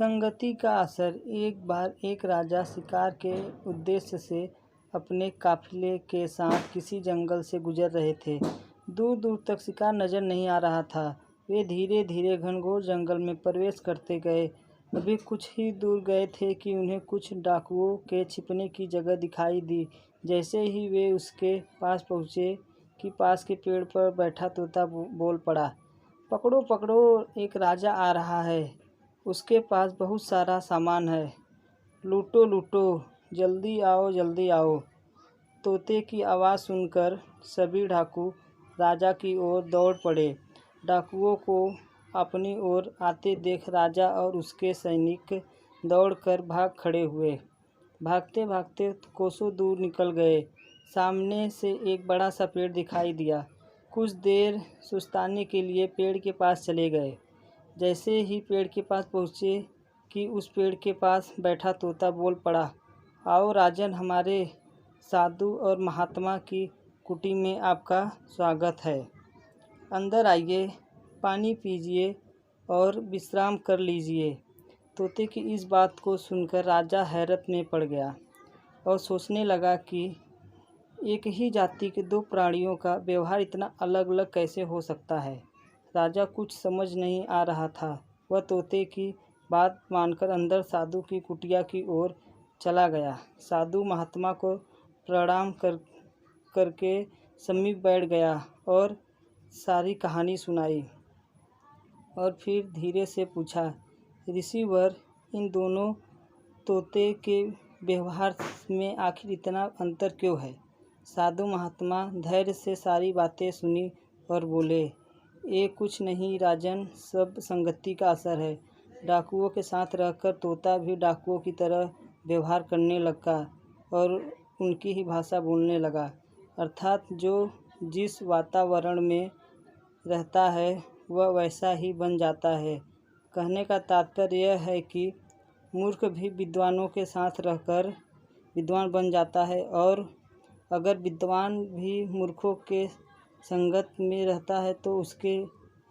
संगति का असर। एक बार एक राजा शिकार के उद्देश्य से अपने काफिले के साथ किसी जंगल से गुजर रहे थे। दूर दूर तक शिकार नजर नहीं आ रहा था। वे धीरे धीरे घनघोर जंगल में प्रवेश करते गए। अभी कुछ ही दूर गए थे कि उन्हें कुछ डाकुओं के छिपने की जगह दिखाई दी। जैसे ही वे उसके पास पहुँचे कि पास के पेड़ पर बैठा तोता बोल पड़ा, पकड़ो पकड़ो, एक राजा आ रहा है। उसके पास बहुत सारा सामान है, लूटो लूटो, जल्दी आओ जल्दी आओ। तोते की आवाज़ सुनकर सभी डाकू राजा की ओर दौड़ पड़े। डाकुओं को अपनी ओर आते देख राजा और उसके सैनिक दौड़कर भाग खड़े हुए। भागते भागते कोसों दूर निकल गए। सामने से एक बड़ा सा पेड़ दिखाई दिया। कुछ देर सुस्ताने के लिए पेड़ के पास चले गए। जैसे ही पेड़ के पास पहुँचे कि उस पेड़ के पास बैठा तोता बोल पड़ा, आओ राजन, हमारे साधु और महात्मा की कुटी में आपका स्वागत है। अंदर आइए, पानी पीजिए और विश्राम कर लीजिए। तोते की इस बात को सुनकर राजा हैरत में पड़ गया और सोचने लगा कि एक ही जाति के दो प्राणियों का व्यवहार इतना अलग अलग कैसे हो सकता है। राजा कुछ समझ नहीं आ रहा था। वह तोते की बात मानकर अंदर साधु की कुटिया की ओर चला गया। साधु महात्मा को प्रणाम करके समीप बैठ गया और सारी कहानी सुनाई और फिर धीरे से पूछा, ऋषिवर, इन दोनों तोते के व्यवहार में आखिर इतना अंतर क्यों है। साधु महात्मा धैर्य से सारी बातें सुनी और बोले, ये कुछ नहीं राजन, सब संगति का असर है। डाकुओं के साथ रहकर तोता भी डाकुओं की तरह व्यवहार करने लगा और उनकी ही भाषा बोलने लगा। अर्थात जो जिस वातावरण में रहता है वह वैसा ही बन जाता है। कहने का तात्पर्य यह है कि मूर्ख भी विद्वानों के साथ रहकर विद्वान बन जाता है और अगर विद्वान भी मूर्खों के संगत में रहता है तो उसके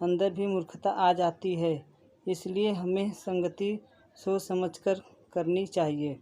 अंदर भी मूर्खता आ जाती है। इसलिए हमें संगति सोच समझकर करनी चाहिए।